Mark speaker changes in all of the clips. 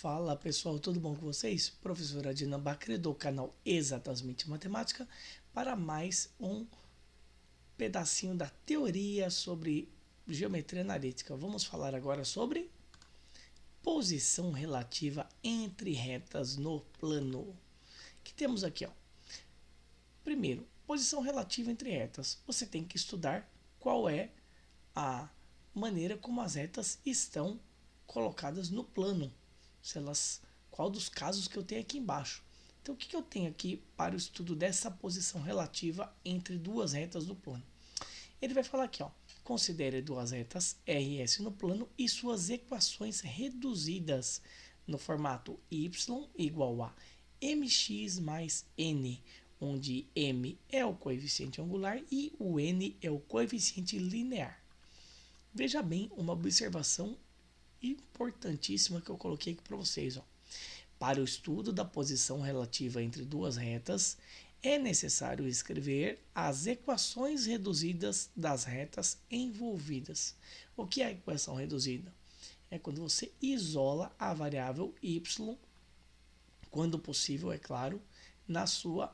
Speaker 1: Fala pessoal, tudo bom com vocês? Professora Dina Bacri do canal Exatamente Matemática para mais um pedacinho da teoria sobre geometria analítica. Vamos falar agora sobre posição relativa entre retas no plano. Que temos aqui, ó. Primeiro, posição relativa entre retas. Você tem que estudar qual é a maneira como as retas estão colocadas no plano. Se elas, qual dos casos que eu tenho aqui embaixo. Então, o que eu tenho aqui para o estudo dessa posição relativa entre duas retas do plano? Ele vai falar aqui, ó, considere duas retas R e S no plano e suas equações reduzidas no formato y igual a mx mais n, onde m é o coeficiente angular e o n é o coeficiente linear. Veja bem uma observação importantíssima que eu coloquei aqui para vocês. Ó. Para o estudo da posição relativa entre duas retas, é necessário escrever as equações reduzidas das retas envolvidas. O que é a equação reduzida? É quando você isola a variável y, quando possível, é claro, na sua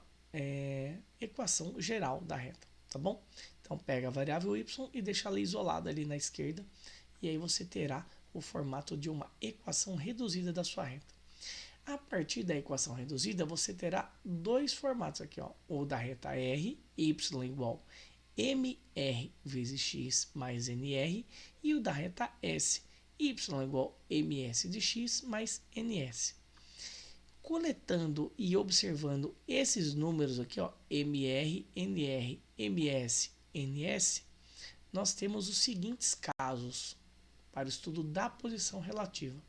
Speaker 1: equação geral da reta, tá bom? Então pega a variável y e deixa ela isolada ali na esquerda, e aí você terá o formato de uma equação reduzida da sua reta. A partir da equação reduzida, você terá dois formatos aqui, ó, o da reta R, y igual mr vezes x mais nr, e o da reta S, y igual ms de x mais ns. Coletando e observando esses números aqui, ó, mr, nr, ms, ns, nós temos os seguintes casos para o estudo da posição relativa.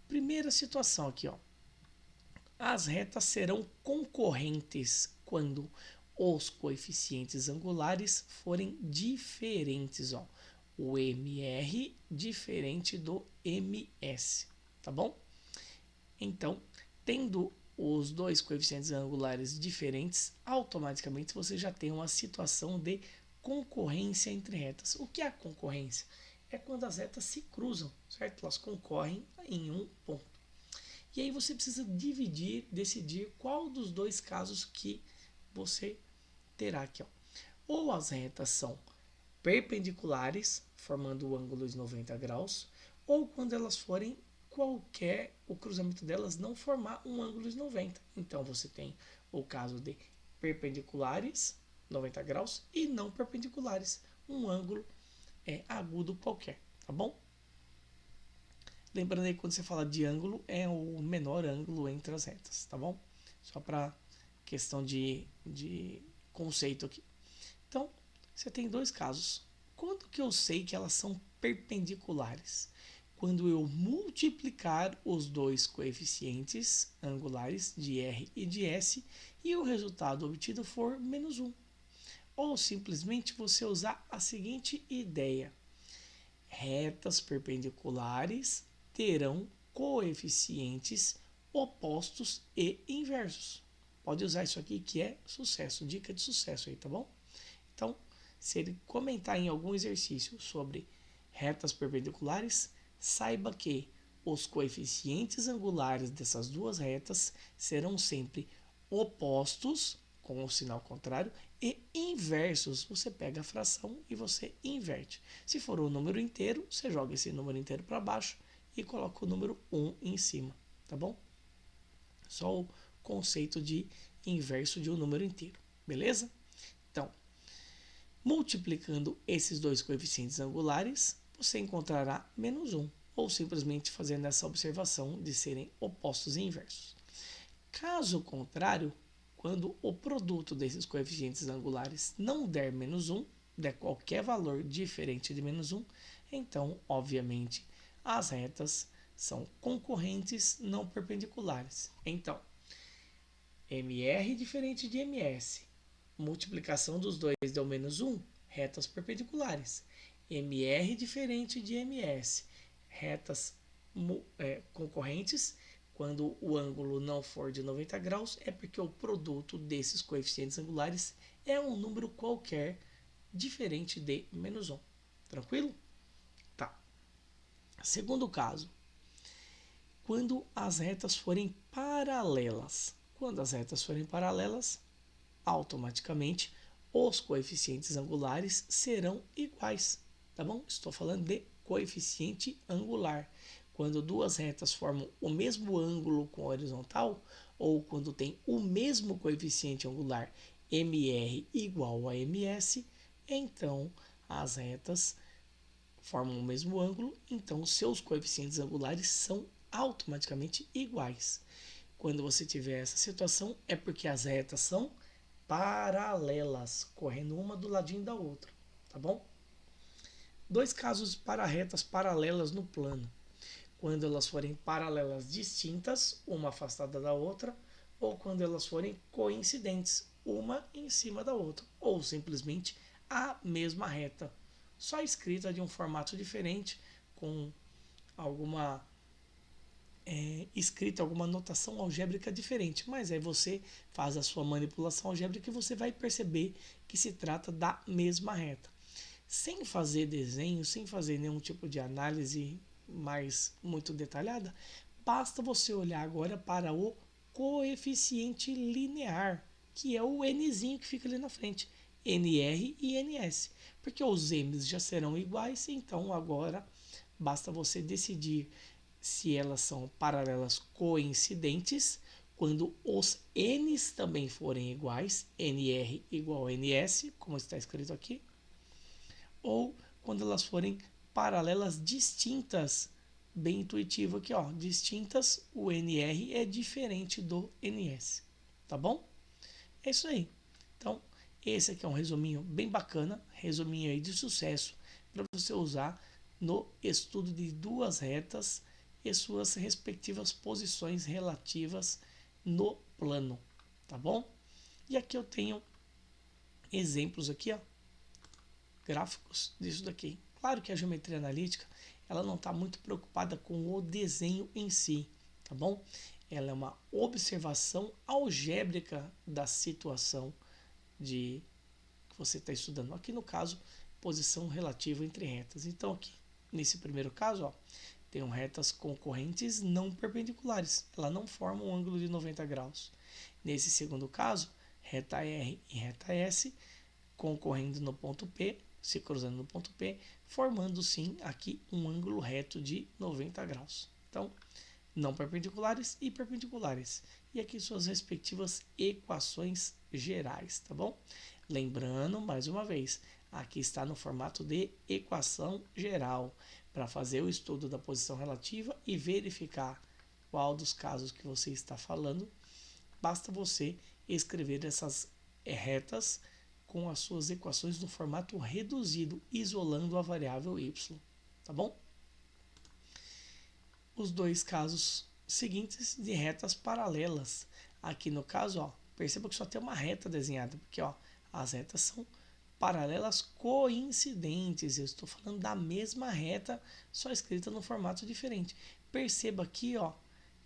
Speaker 1: Primeira situação aqui, ó. As retas serão concorrentes quando os coeficientes angulares forem diferentes, ó. O MR diferente do MS, tá bom? Então, tendo os dois coeficientes angulares diferentes, automaticamente você já tem uma situação de concorrência entre retas. O que é a concorrência? É quando as retas se cruzam, certo? Elas concorrem em um ponto. E aí você precisa decidir qual dos dois casos que você terá aqui, ó. Ou as retas são perpendiculares, formando o ângulo de 90 graus, ou quando elas forem o cruzamento delas não formar um ângulo de 90. Então você tem o caso de perpendiculares, 90 graus, e não perpendiculares, um ângulo agudo qualquer, tá bom? Lembrando aí que quando você fala de ângulo, é o menor ângulo entre as retas, tá bom? Só para questão de conceito aqui. Então, você tem dois casos. Quando que eu sei que elas são perpendiculares? Quando eu multiplicar os dois coeficientes angulares de R e de S e o resultado obtido for menos 1. Ou simplesmente você usar a seguinte ideia. Retas perpendiculares terão coeficientes opostos e inversos. Pode usar isso aqui que é sucesso, dica de sucesso aí, tá bom? Então, se ele comentar em algum exercício sobre retas perpendiculares, saiba que os coeficientes angulares dessas duas retas serão sempre opostos, com o sinal contrário, e inversos. Você pega a fração e você inverte. Se for um número inteiro, você joga esse número inteiro para baixo e coloca o número 1 em cima, tá bom? Só o conceito de inverso de um número inteiro, beleza? Então, multiplicando esses dois coeficientes angulares, você encontrará menos 1, ou simplesmente fazendo essa observação de serem opostos e inversos. Caso contrário, quando o produto desses coeficientes angulares não der menos 1, der qualquer valor diferente de menos 1, então, obviamente, as retas são concorrentes não perpendiculares. Então, MR diferente de MS. Multiplicação dos dois deu menos 1, retas perpendiculares. MR diferente de MS. Retas concorrentes. Quando o ângulo não for de 90 graus, é porque o produto desses coeficientes angulares é um número qualquer diferente de menos 1. Tranquilo? Tá. Segundo caso, quando as retas forem paralelas. Quando as retas forem paralelas, automaticamente os coeficientes angulares serão iguais, tá bom? Estou falando de coeficiente angular. Quando duas retas formam o mesmo ângulo com a horizontal, ou quando tem o mesmo coeficiente angular MR igual a MS, então as retas formam o mesmo ângulo, então os seus coeficientes angulares são automaticamente iguais. Quando você tiver essa situação, é porque as retas são paralelas, correndo uma do ladinho da outra, tá bom? Dois casos para retas paralelas no plano. Quando elas forem paralelas distintas, uma afastada da outra, ou quando elas forem coincidentes, uma em cima da outra, ou simplesmente a mesma reta, só escrita de um formato diferente, com alguma escrita, alguma notação algébrica diferente, mas aí você faz a sua manipulação algébrica e você vai perceber que se trata da mesma reta. Sem fazer desenho, sem fazer nenhum tipo de análise mais muito detalhada, basta você olhar agora para o coeficiente linear, que é o nzinho que fica ali na frente, nr e ns, porque os m's já serão iguais, então agora basta você decidir se elas são paralelas coincidentes, quando os n's também forem iguais, nr igual a ns, como está escrito aqui, ou quando elas forem paralelas distintas, bem intuitivo aqui, ó, distintas, o nr é diferente do ns, tá bom? É isso aí. Então, esse aqui é um resuminho bem bacana, resuminho aí de sucesso para você usar no estudo de duas retas e suas respectivas posições relativas no plano, tá bom? E aqui eu tenho exemplos aqui, ó, gráficos disso daqui. Claro que a geometria analítica ela não está muito preocupada com o desenho em si, tá bom? Ela é uma observação algébrica da situação de que você está estudando. Aqui no caso, posição relativa entre retas. Então aqui, nesse primeiro caso, ó, tem retas concorrentes não perpendiculares. Ela não forma um ângulo de 90 graus. Nesse segundo caso, reta R e reta S concorrendo no ponto P, se cruzando no ponto P, formando sim aqui um ângulo reto de 90 graus. Então, não perpendiculares e perpendiculares. E aqui suas respectivas equações gerais, tá bom? Lembrando, mais uma vez, aqui está no formato de equação geral, para fazer o estudo da posição relativa e verificar qual dos casos que você está falando, basta você escrever essas retas com as suas equações no formato reduzido, isolando a variável y, tá bom? Os dois casos seguintes de retas paralelas. Aqui no caso, ó, perceba que só tem uma reta desenhada, porque ó, as retas são paralelas coincidentes. Eu estou falando da mesma reta, só escrita no formato diferente. Perceba aqui, ó,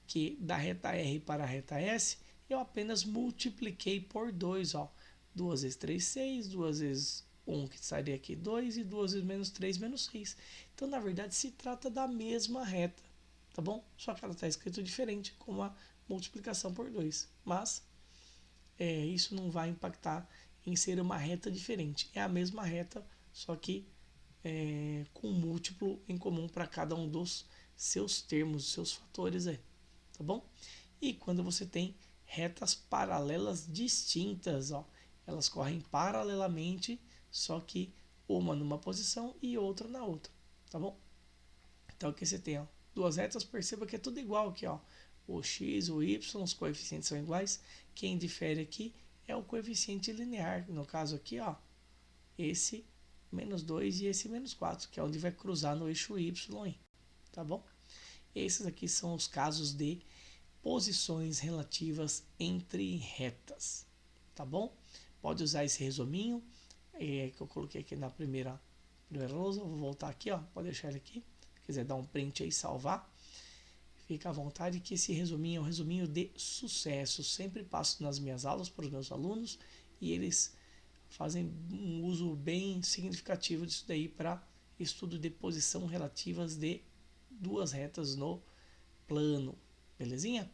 Speaker 1: que da reta R para a reta S, eu apenas multipliquei por 2, ó. 2 vezes 3, 6, 2 vezes 1, que estaria aqui 2, e 2 vezes menos 3, menos 6. Então, na verdade, se trata da mesma reta, tá bom? Só que ela está escrito diferente, com uma multiplicação por 2. Mas isso não vai impactar em ser uma reta diferente. É a mesma reta, só que com um múltiplo em comum para cada um dos seus termos, seus fatores aí, tá bom? E quando você tem retas paralelas distintas, ó, elas correm paralelamente, só que uma numa posição e outra na outra, tá bom? Então aqui você tem, ó, duas retas, perceba que é tudo igual aqui, ó. O x, o y, os coeficientes são iguais. Quem difere aqui é o coeficiente linear, no caso aqui, ó, esse menos 2 e esse menos 4, que é onde vai cruzar no eixo y, tá bom? Esses aqui são os casos de posições relativas entre retas, tá bom? Pode usar esse resuminho que eu coloquei aqui na primeira lousa. Vou voltar aqui, ó, pode deixar ele aqui. Se quiser dar um print aí e salvar, fica à vontade, que esse resuminho é um resuminho de sucesso. Sempre passo nas minhas aulas para os meus alunos e eles fazem um uso bem significativo disso daí para estudo de posição relativas de duas retas no plano, belezinha?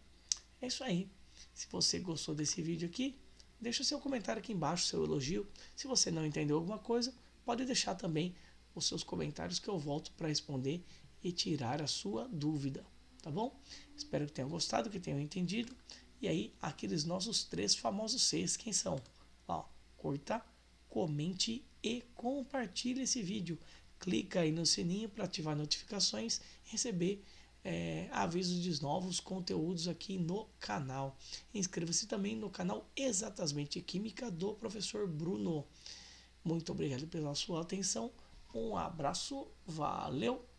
Speaker 1: É isso aí. Se você gostou desse vídeo aqui, deixa seu comentário aqui embaixo, seu elogio. Se você não entendeu alguma coisa, pode deixar também os seus comentários que eu volto para responder e tirar a sua dúvida, tá bom? Espero que tenham gostado, que tenham entendido. E aí, aqueles nossos 3 famosos Cs, quem são? Ó, curta, comente e compartilhe esse vídeo. Clica aí no sininho para ativar notificações e receber avisos de novos conteúdos aqui no canal. Inscreva-se também no canal Exatamente Química do professor Bruno. Muito obrigado pela sua atenção. Um abraço, valeu!